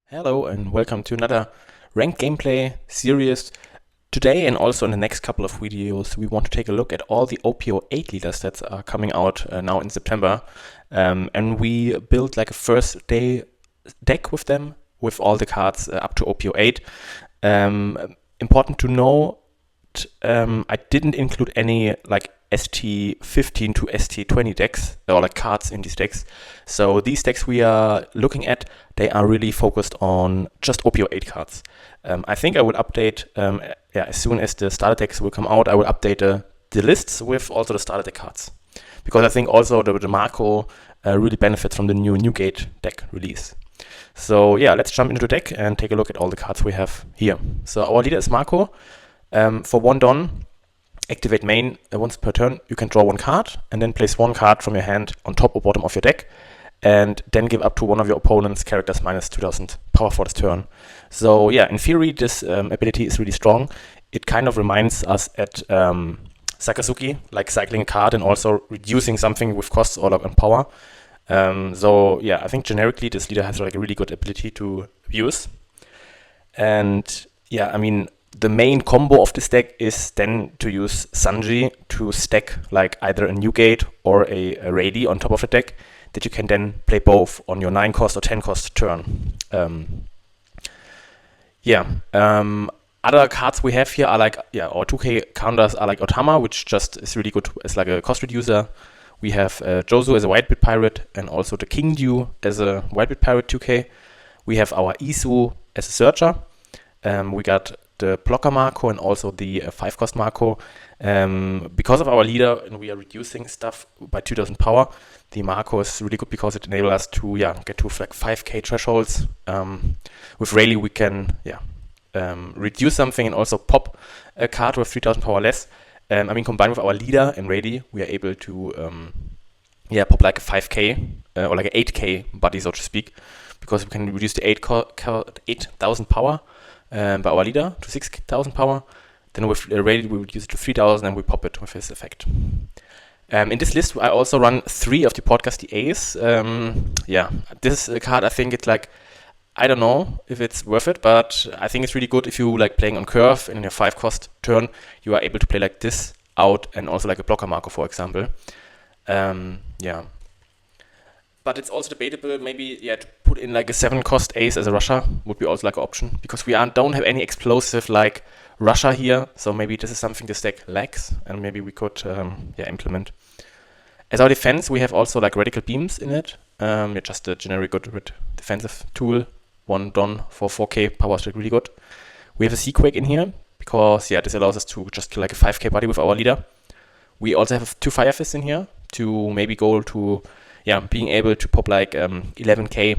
Hello and welcome to another ranked gameplay series. Today and also in the next couple of videos we want to take a look at all the OP08 leaders that are coming out now in September, and we built like a first day deck with them with all the cards up to OP08. Important to note, I didn't include any like ST15 to ST20 decks or like cards in these decks. So these decks we are looking at, they are really focused on just OP08 cards. I think I will update, as soon as the starter decks will come out, I will update the lists with also the starter deck cards. Because I think also the Marco really benefits from the new Newgate deck release. So yeah, let's jump into the deck and take a look at all the cards we have here. So our leader is Marco. For 1 Don, activate main once per turn, you can draw 1 card and then place 1 card from your hand on top or bottom of your deck, and then give up to one of your opponent's characters minus 2000 power for this turn. So yeah, in theory, this ability is really strong. It kind of reminds us at Sakazuki, like cycling a card and also reducing something with costs or like on power. So yeah, I think generically this leader has like a really good ability to use. And yeah, I mean, the main combo of this deck is then to use Sanji to stack like either a Newgate or a Reiji on top of the deck that you can then play both on your 9 cost or 10 cost turn. Other cards we have here are like, our 2k counters are like Otama, which just is really good as like a cost reducer. We have Jozu as a Whitebit Pirate and also the King Dew as a Whitebit Pirate 2k. We have our Isu as a Searcher. We got the blocker Marco and also the 5 cost Marco. Because of our leader and we are reducing stuff by 2000 power, the Marco is really good because it enables us to get to like 5k thresholds. With Rayleigh we can reduce something and also pop a card with 3000 power less. Combined with our leader and Rayleigh, we are able to pop like a 5k or like an 8k body, so to speak, because we can reduce the 8000 power by our leader to 6000 power. Then with Rayleigh we reduce it to 3000 and we pop it with his effect. In this list I also run 3 of the podcast DAs. This card, I think it's like, I don't know if it's worth it, but I think it's really good if you like playing on curve and in your 5 cost turn you are able to play like this out and also like a blocker Marco, for example. But it's also debatable, maybe to put in like a 7 cost ace as a rusher would be also like an option, because we don't have any explosive like rusher here, so maybe this is something this deck lacks and maybe we could implement. As our defense, we have also like radical beams in it. Just a generic good defensive tool. 1 Don for 4k power is really good. We have a Seaquake in here because this allows us to just kill like a 5k body with our leader. We also have 2 Fire Fists in here to maybe go to being able to pop like 11k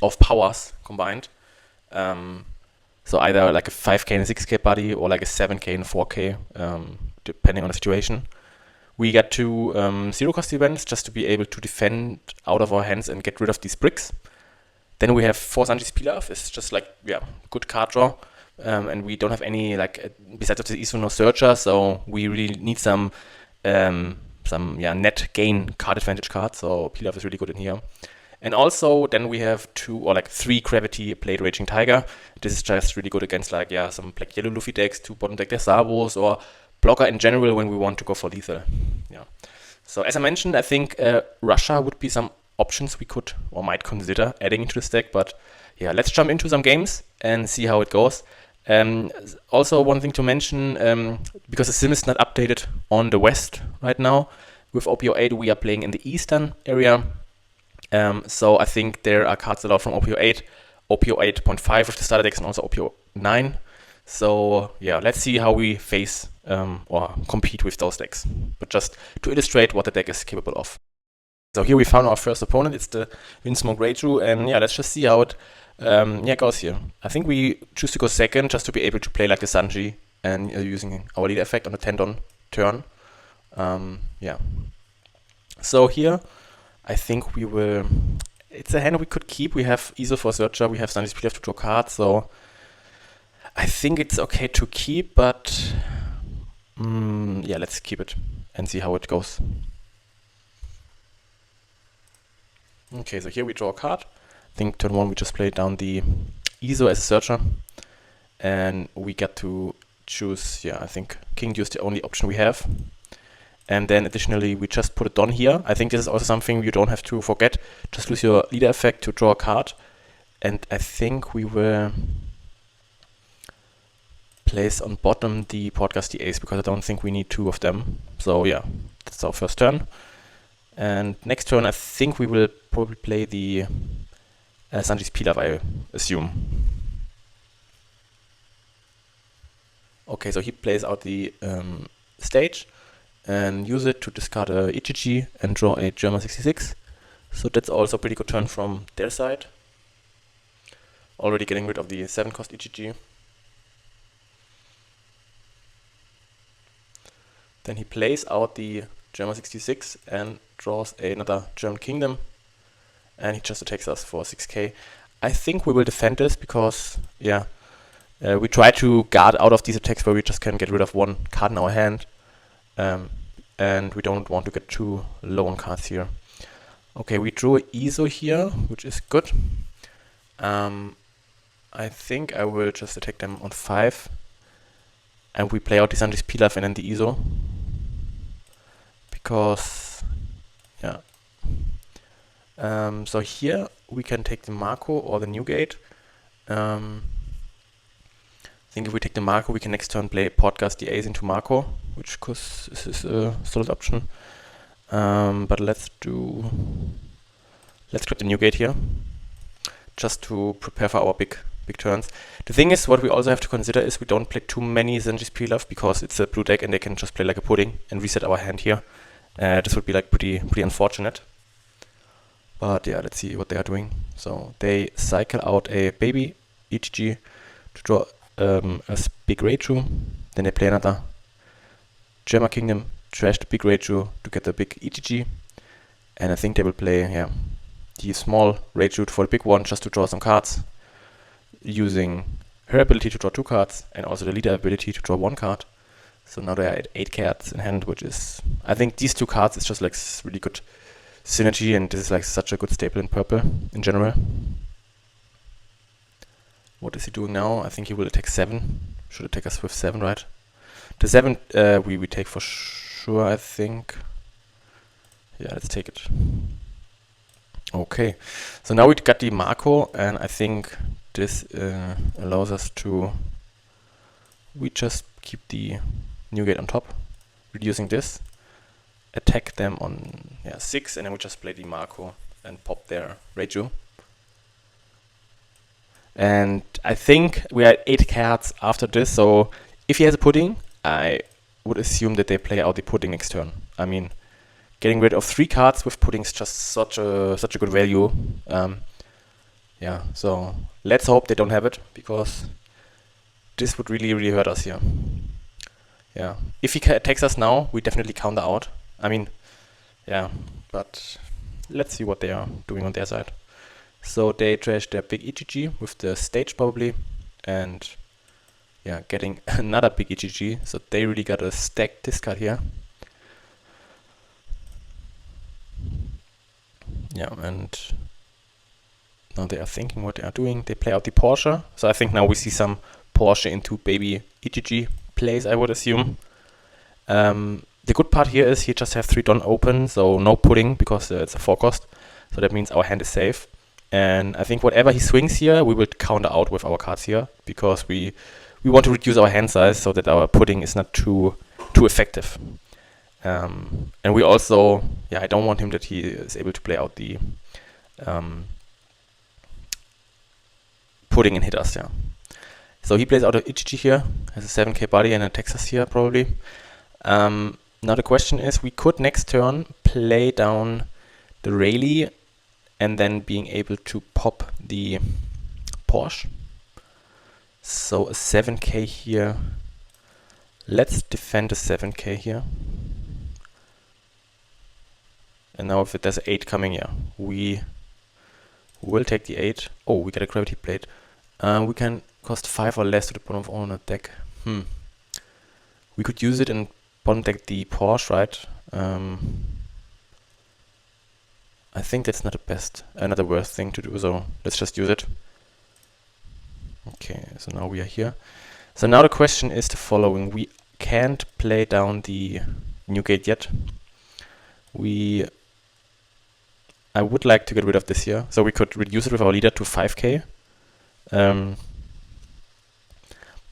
of powers combined. So either like a 5k and a 6k body or like a 7k and a 4k, depending on the situation. We got 2 0 cost events just to be able to defend out of our hands and get rid of these bricks. Then we have 4 Sanji's Pilaf. It's just like, good card draw. And we don't have any, like, besides of the Isu, no Searcher, so we really need some net gain card advantage cards, so Pilaf is really good in here. And also then we have 2 or like 3 Gravity Blade Raging Tiger. This is just really good against like some black yellow Luffy decks, to bottom deck their Sabos, or blocker in general when we want to go for lethal. So as I mentioned, I think Russia would be some options we could or might consider adding into this deck, but let's jump into some games and see how it goes. Also one thing to mention, because the sim is not updated on the west right now, with OP08 we are playing in the eastern area. So I think there are cards allowed from OP08, OP08.5 with the starter decks and also OP09. So let's see how we face or compete with those decks. But just to illustrate what the deck is capable of. So here we found our first opponent. It's the Vinsmoke Reiju, and let's just see how it goes here. I think we choose to go second just to be able to play like a Sanji and using our leader effect on the 10 Don turn. So here I think we will. It's a hand we could keep. We have Iso for Searcher, we have Sanji's Pilaf to draw cards, so I think it's okay to keep, but let's keep it and see how it goes. Okay, so here we draw a card. I think turn 1 we just played down the ISO as a searcher, and we get to choose, I think King Deuce is the only option we have. And then additionally we just put it down here. I think this is also something you don't have to forget. Just use your leader effect to draw a card. And I think we will place on bottom the podcast the ace, because I don't think we need 2 of them. So yeah, that's our first turn. And next turn I think we will probably play the Sanji's Pilaf, I assume. Okay, so he plays out the stage and use it to discard a EGG and draw a German 66. So that's also a pretty good turn from their side. Already getting rid of the 7 cost EGG. Then he plays out the German 66 and draws another German Kingdom, and he just attacks us for 6k. I think we will defend this because, we try to guard out of these attacks where we just can get rid of 1 card in our hand. And we don't want to get too low on cards here. Okay, we drew an ISO here, which is good. I think I will just attack them on 5. And we play out the Sanji's Pilaf and then the ISO. Because, so here we can take the Marco or the New Gate. I think if we take the Marco, we can next turn play podcast the ace into Marco, which is a solid option. But let's grab the New Gate here, just to prepare for our big turns. The thing is, what we also have to consider is we don't play too many Sanji's Pilaf, because it's a blue deck and they can just play like a pudding and reset our hand here. This would be like pretty unfortunate. But yeah, let's see what they are doing. So they cycle out a baby EGG to draw a big Reiju. Then they play another German Kingdom, trash the big Reiju to get the big EGG. And I think they will play the small Reiju for the big one, just to draw some cards, using her ability to draw 2 cards and also the leader ability to draw 1 card. So now they are at 8 cards in hand, which is, I think these 2 cards is just like really good synergy, and this is like such a good staple in purple in general. What is he doing now? I think he will attack 7. Should attack us with 7, right? The 7 we take for sure, I think. Yeah, let's take it. Okay, so now we got the Marco, and I think this allows us to, we just keep the New Gate on top, reducing this, attack them on 6, and then we just play the Marco and pop their Reiju. And I think we are at 8 cards after this, so if he has a pudding, I would assume that they play out the pudding next turn. I mean, getting rid of 3 cards with pudding is just such a good value. So let's hope they don't have it, because this would really hurt us here. Yeah, if he attacks us now, we definitely counter out. I mean, but let's see what they are doing on their side. So they trash their big EGG with the stage probably, and getting another big EGG. So they really got a stacked discard here. And now they are thinking what they are doing. They play out the Porsche. So I think now we see some Porsche into baby EGG plays, I would assume. The good part here is he just has 3 done open, so no pudding, because it's a 4 cost. So that means our hand is safe. And I think whatever he swings here, we will counter out with our cards here, because we want to reduce our hand size so that our pudding is not too effective. And we also, I don't want him that he is able to play out the pudding and hit us, So he plays out an EGG here, has a 7k body and attacks us here probably. Now the question is, we could next turn play down the Rayleigh and then being able to pop the Porsche. So a 7k here. Let's defend a 7k here. And now if there's an 8 coming, we will take the 8. Oh, we get a gravity plate. We can cost 5 or less to the bottom of owner deck. We could use it and bottom deck the Porsche, right? I think that's not the worst thing to do, so let's just use it. Okay, so now we are here. So now the question is the following. We can't play down the new gate yet. I would like to get rid of this here, so we could reduce it with our leader to 5k. But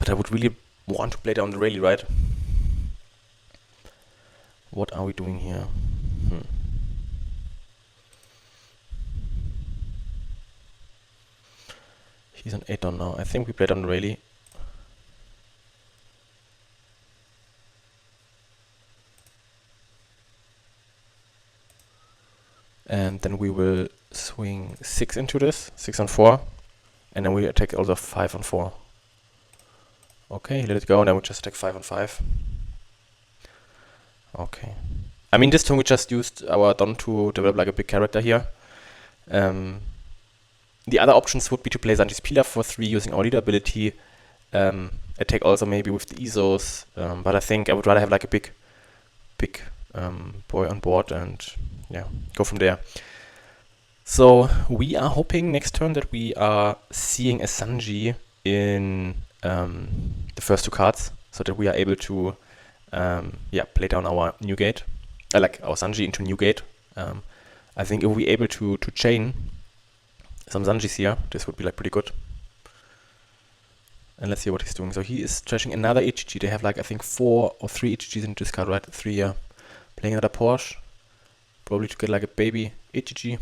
I would really want to play down the rally, right? What are we doing here? He's on 8 down now. I think we play down the rally. And then we will swing 6 into this, 6 on 4. And then we attack also 5 on 4. Okay, let it go, and then we just attack 5 on 5. Okay. I mean, this turn we just used our Don to develop like a big character here. The other options would be to play Sanji's Pilaf for 3 using our leader ability. Attack also maybe with the Isos. But I think I would rather have like a big boy on board and yeah, go from there. So we are hoping next turn that we are seeing a Sanji in the first 2 cards, so that we are able to play down our new gate, like our Sanji into new gate. I think if we're able to chain some Sanjis here, this would be like pretty good. And let's see what he's doing. So he is trashing another HG. They have like I think 4 or 3 HGs in this card, right? 3, yeah. Playing another Porsche, probably to get like a baby HG.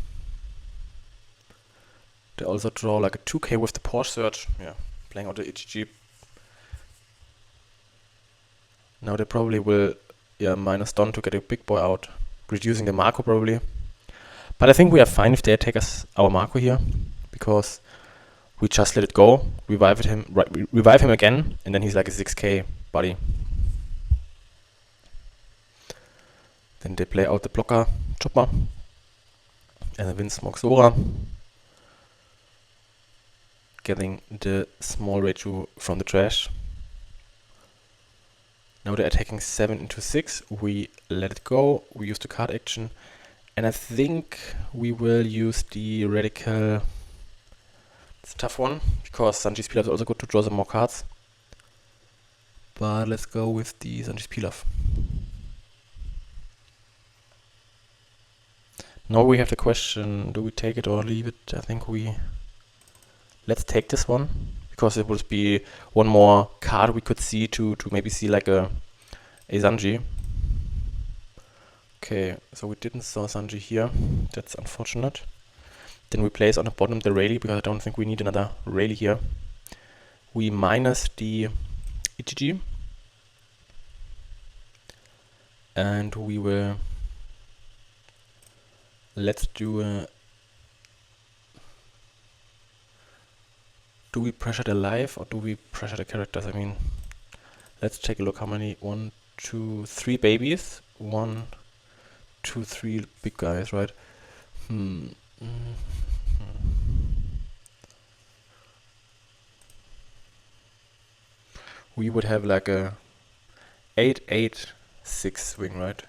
They also draw like a 2k with the Porsche search. Yeah, playing out the HG. Now they probably will minus Don to get a big boy out, reducing the Marco probably. But I think we are fine if they attack us our Marco here, because we just let it go, revive him again, and then he's like a 6k buddy. Then they play out the blocker Chopper and the Vinsmoke Sora, getting the small Reiju from the trash. Now they're attacking 7 into 6. We let it go. We use the card action. And I think we will use the Radical. It's a tough one, because Sanji's Pilaf is also good to draw some more cards. But let's go with the Sanji's Pilaf. Now we have the question, do we take it or leave it? I think let's take this one, because it would be one more card we could see to maybe see like a Sanji. Okay, so we didn't saw Sanji here. That's unfortunate. Then we place on the bottom the Rayleigh, because I don't think we need another Rayleigh here. We minus the Ichiji. And we will... Let's do a... Do we pressure the life or do we pressure the characters? I mean, let's take a look how many. 1, 2, 3 babies. 1, 2, 3 big guys, right? We would have like a 8-8-6 swing, right?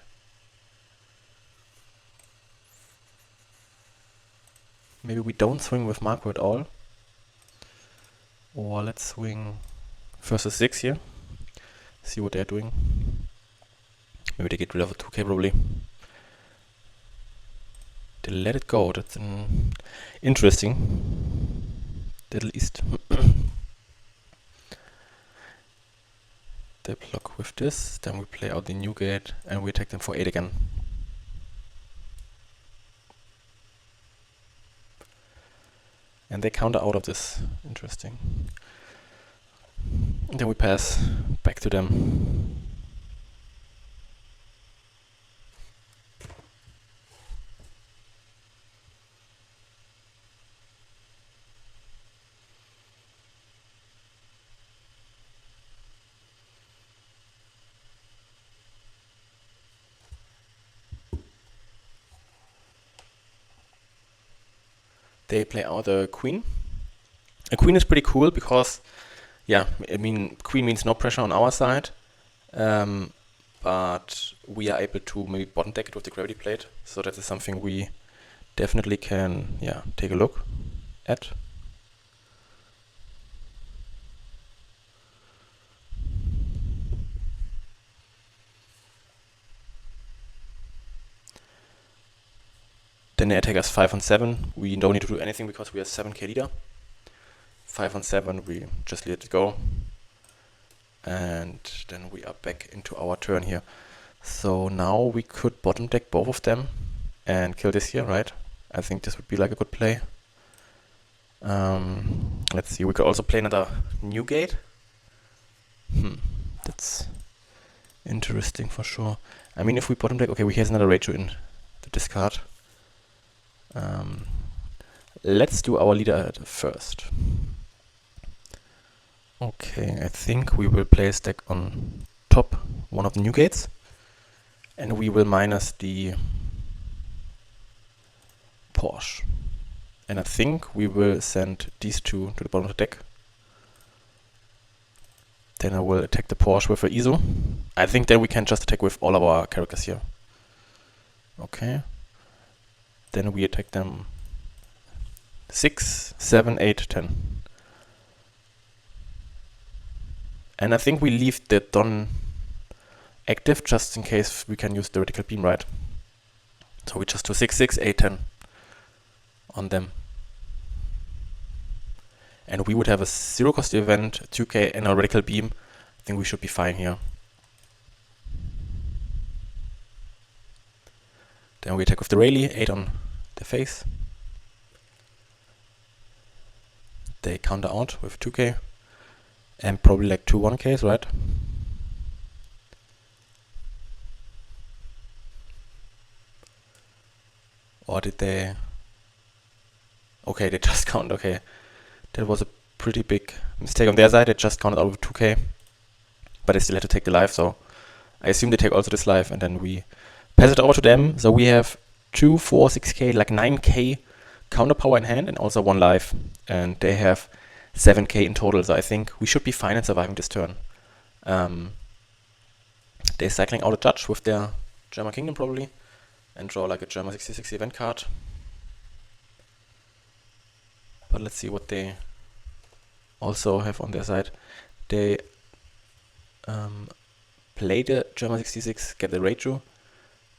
Maybe we don't swing with Marco at all. Or let's swing versus 6 here. See what they're doing. Maybe they get rid of a 2k probably. They let it go. That's interesting. Little East. They block with this. Then we play out the new gate and we attack them for 8 again. And they counter out of this. Interesting. And then we pass back to them. They play out a queen. A queen is pretty cool because, yeah, I mean, queen means no pressure on our side, but we are able to maybe bottom deck it with the gravity plate. So that is something we definitely can, yeah, take a look at. Then they attack us 5 on 7. We don't need to do anything because we are 7k leader. 5 on 7, we just let it go. And then we are back into our turn here. So now we could bottom deck both of them and kill this here, right? I think this would be like a good play. Let's see, we could also play another new gate. That's interesting for sure. I mean, if we bottom deck, okay, he has another Reiju in the discard. Let's do our leader first. Okay, I think we will place deck on top one of the new gates, and we will minus the Porsche. And I think we will send these two to the bottom of the deck. Then I will attack the Porsche with an ISO. I think then we can just attack with all of our characters here. Okay. Then we attack them 6, 7, 8, 10. And I think we leave the Don active just in case we can use the vertical beam, right? So we just do 6, 6, 8, 10 on them. And we would have a 0 cost event, 2k and a radical beam. I think we should be fine here. Then we attack with the Rayleigh, 8 on the face. They counter out with 2k. And probably like 2 1ks, right? Or did they... Okay, they just count, okay. That was a pretty big mistake on their side. They just counted out with 2k. But they still had to take the life, so I assume they take also this life, and then we pass it over to them. So we have 2, 4, 6k, like 9k counter power in hand, and also 1 life. And they have 7k in total, so I think we should be fine in surviving this turn. They're cycling out a judge with their German Kingdom probably, and draw like a German 66 event card. But let's see what they also have on their side. They play the German 66, get the Reiju,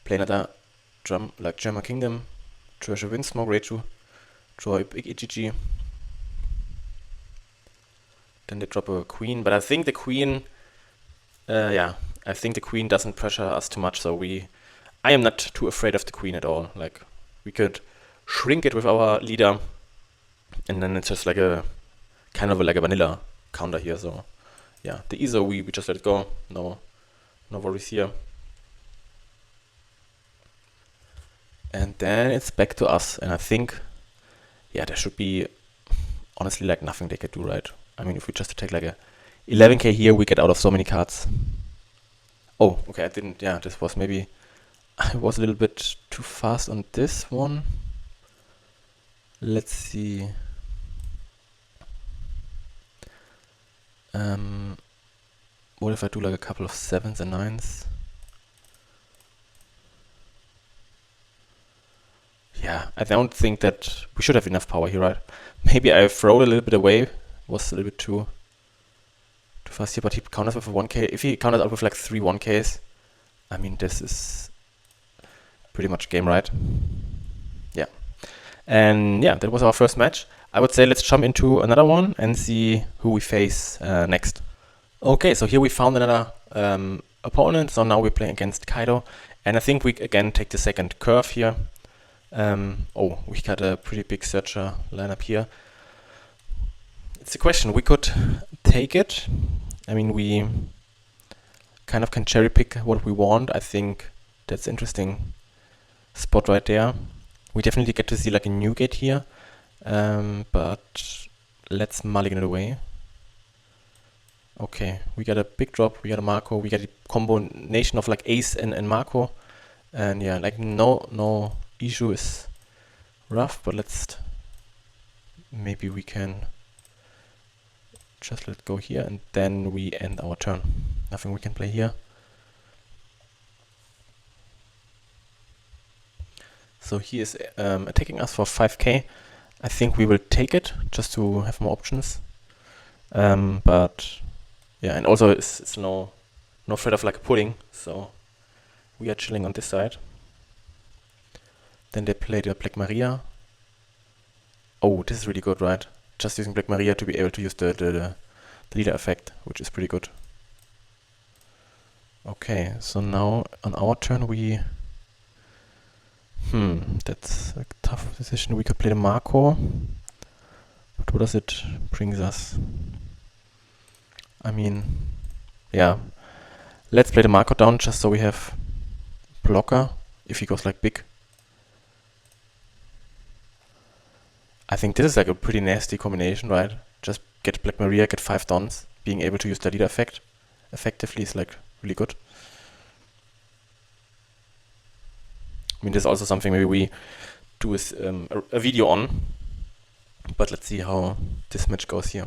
play another like German Kingdom, treasure Vinsmoke Reiju, draw a big EGG. Then they drop a queen, but I think the queen, I think the queen doesn't pressure us too much, so I am not too afraid of the queen at all. Like, we could shrink it with our leader, and then it's just like a kind of like a vanilla counter here. So yeah, the ISO we just let it go. No worries here. And then it's back to us, and I think, yeah, there should be honestly like nothing they could do, right? I mean, if we just take like a 11k here, we get out of so many cards. Oh, okay, I didn't, yeah, this was maybe, I was a little bit too fast on this one. Let's see. What if I do like a couple of 7s and 9s? Yeah, I don't think that we should have enough power here, right? Maybe I throw it a little bit away. Was a little bit too fast here, but he counters with a 1k. If he counters out with like 3 1ks, I mean, this is pretty much game, right? Yeah. And yeah, that was our first match. I would say let's jump into another one and see who we face next. Okay, so here we found another opponent. So now we're playing against Kaido. And I think we again take the second curve here. Oh, we got a pretty big searcher lineup here. It's a question. We could take it. I mean, we kind of can cherry pick what we want. I think that's interesting spot right there. We definitely get to see like a new gate here. But let's mulligan it away. Okay, we got a big drop, we got a Marco, we got a combination of like ace and Marco. And yeah, like no issue is rough, but maybe we can just let it go here, and then we end our turn. Nothing we can play here. So he is attacking us for 5k. I think we will take it just to have more options. But yeah, and also it's no threat of like a pudding, so we are chilling on this side. Then they play the Black Maria. Oh, this is really good, right? Just using Black Maria to be able to use the leader effect, which is pretty good. Okay, so now on our turn we... that's a tough decision. We could play the Marco. But what does it bring us? I mean, yeah. Let's play the Marco down just so we have blocker if he goes like big. I think this is like a pretty nasty combination, right? Just get Black Maria, get 5 dons. Being able to use the leader effect effectively is like really good. I mean, this is also something maybe we do is a video on. But let's see how this match goes here.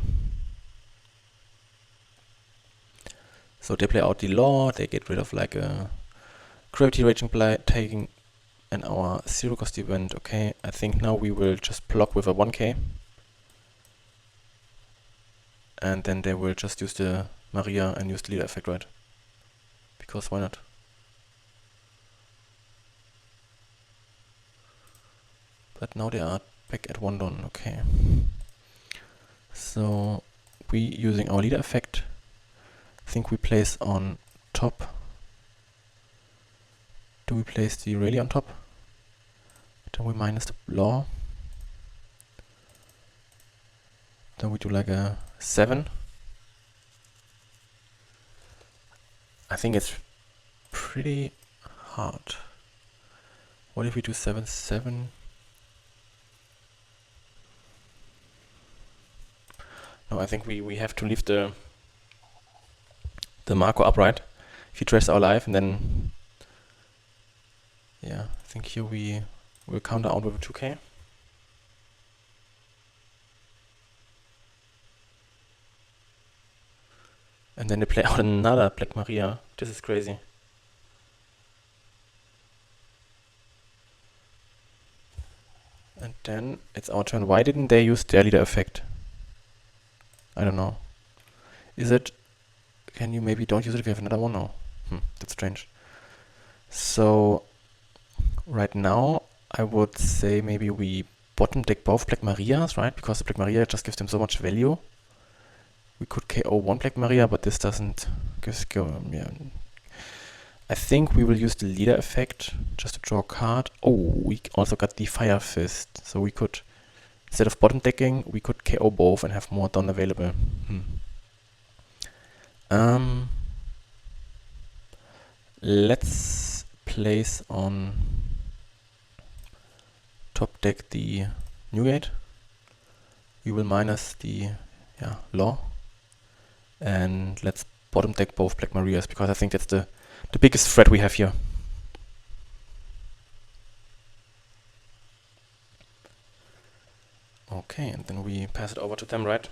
So they play out the law, they get rid of like a gravity raging taking and our 0 cost event. Okay, I think now we will just block with a 1k. And then they will just use the Maria and use the leader effect, right? Because why not? But now they are back at 1 don, okay. So we using our leader effect. I think we place on top. Do we place the rally on top? Then we minus the law. Then we do like a 7. I think it's pretty hard. What if we do 7, 7? No, I think we have to leave the Marco upright. If he tries our life, and then yeah, I think here we will counter out with a 2k. And then they play out another Black Maria. This is crazy. And then it's our turn. Why didn't they use their leader effect? I don't know. Is it... Can you maybe don't use it if you have another one? No. That's strange. So right now I would say maybe we bottom deck both Black Marias, right? Because the Black Maria just gives them so much value. We could KO one Black Maria, but this doesn't yeah. I think we will use the leader effect just to draw a card. Oh, we also got the Fire Fist. So we could, instead of bottom decking, we could KO both and have more Don available. Let's place on top deck the Newgate. We will minus the law. And let's bottom deck both Black Marias, because I think that's the biggest threat we have here. Okay, and then we pass it over to them, right?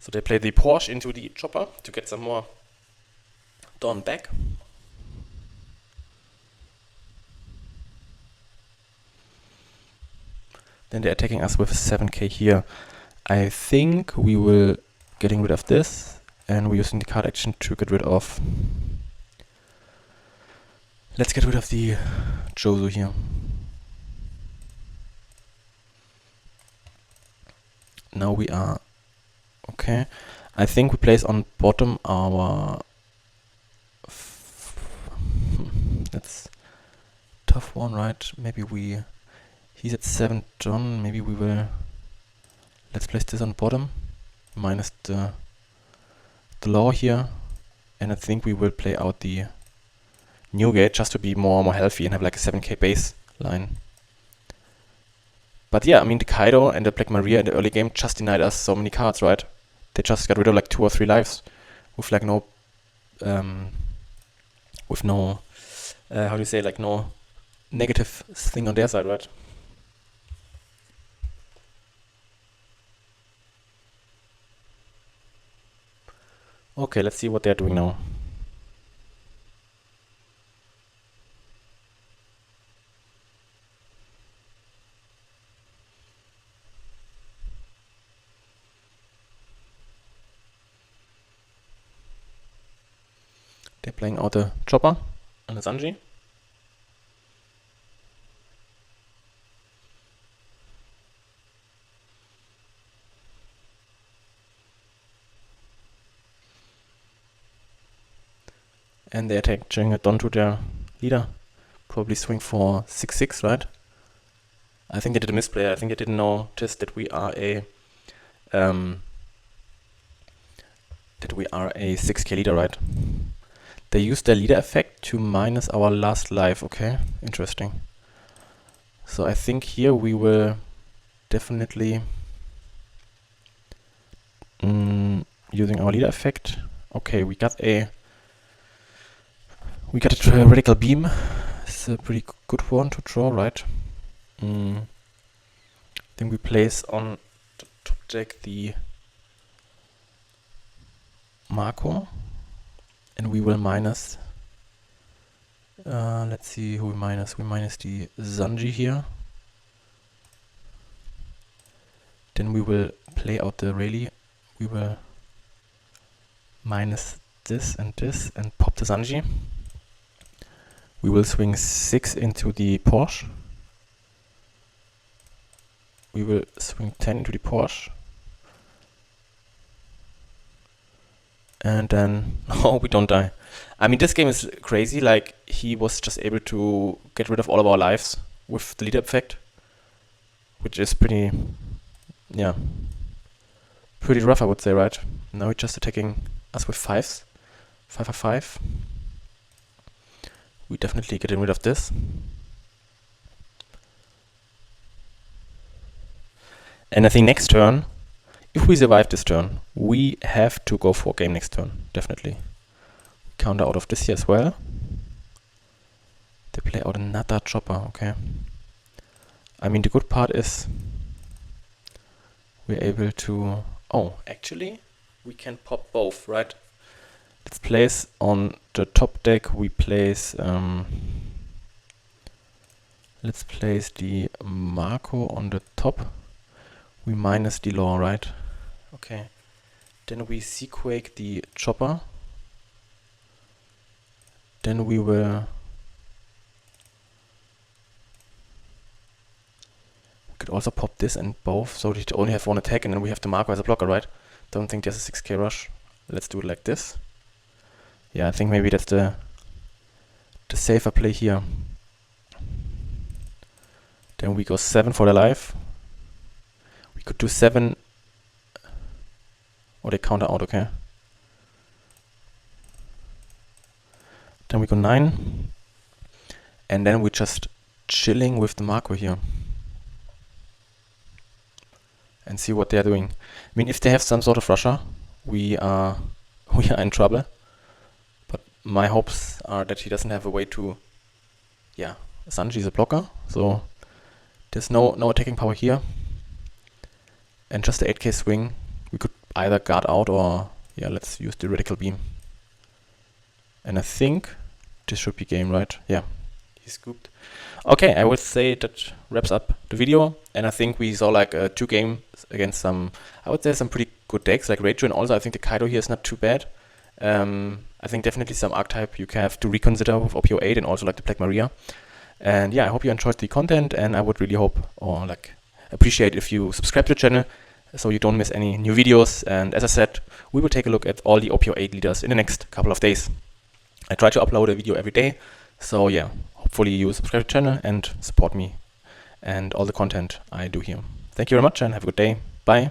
So they play the Porsche into the chopper to get some more Dawn back. Then they're attacking us with 7k here. I think we will getting rid of this, and we're using the card action to get rid of... Let's get rid of the Jozo here. Now we are... Okay, I think we place on bottom our... That's tough one, right? Maybe we... He's at 7 John, maybe we will... Let's place this on bottom, minus the law here. And I think we will play out the Newgate just to be more healthy and have like a 7k base line. But yeah, I mean the Kaido and the Black Maria in the early game just denied us so many cards, right? They just got rid of like 2 or 3 lives with like no, with no, how do you say, like no negative thing on their side, right? Okay, let's see what they're doing now. They're playing out a chopper and a Sanji. And they're attaching it onto their leader. Probably swing for 6-6, right? I think they did a misplay. I think they didn't notice that we are a 6k leader, right? They used their leader effect to minus our last life. Okay, interesting. So I think here we will definitely using our leader effect. Okay, we got a radical beam. It's a pretty good one to draw, right? Then we place on the top deck the Marco, and we will minus. Let's see who we minus. We minus the Sanji here. Then we will play out the Rayleigh. We will minus this and pop the Sanji. We will swing 6 into the Porsche. We will swing 10 into the Porsche. And then, no, we don't die. I mean, this game is crazy. Like, he was just able to get rid of all of our lives with the leader effect, which is pretty, yeah, pretty rough, I would say, right? Now he's just attacking us with 5s. 5. We definitely getting rid of this. And I think next turn, if we survive this turn, we have to go for game next turn, definitely. Counter out of this here as well. They play out another chopper, okay. I mean, the good part is we're able to... Oh, actually, we can pop both, right? Let's place on the top deck, we place... let's place the Marco on the top. We minus the law, right? Okay. Then we Seaquake the chopper. Then we will... We could also pop this and both, so they only have one attack, and then we have the Marco as a blocker, right? Don't think there's a 6k rush. Let's do it like this. Yeah, I think maybe that's the safer play here. Then we go 7 for the life. We could do 7. Or they counter out, okay. Then we go 9. And then we're just chilling with the Marco here. And see what they're doing. I mean, if they have some sort of rusher, we are in trouble. But my hopes are that he doesn't have a way to... Yeah, Sanji is a blocker, so there's no attacking power here. And just the 8k swing, we could either guard out or... Yeah, let's use the radical beam. And I think this should be game, right? Yeah, he scooped. Okay, I would say that wraps up the video. And I think we saw like 2 games against some, I would say some pretty good decks like Reiju, and also I think the Kaido here is not too bad. I think definitely some archetype you have to reconsider with OP08 and also like the Black Maria. And yeah, I hope you enjoyed the content, and I would really hope or like appreciate if you subscribe to the channel so you don't miss any new videos. And as I said, we will take a look at all the OP08 leaders in the next couple of days. I try to upload a video every day, so yeah, hopefully you subscribe to the channel and support me and all the content I do here. Thank you very much and have a good day. Bye.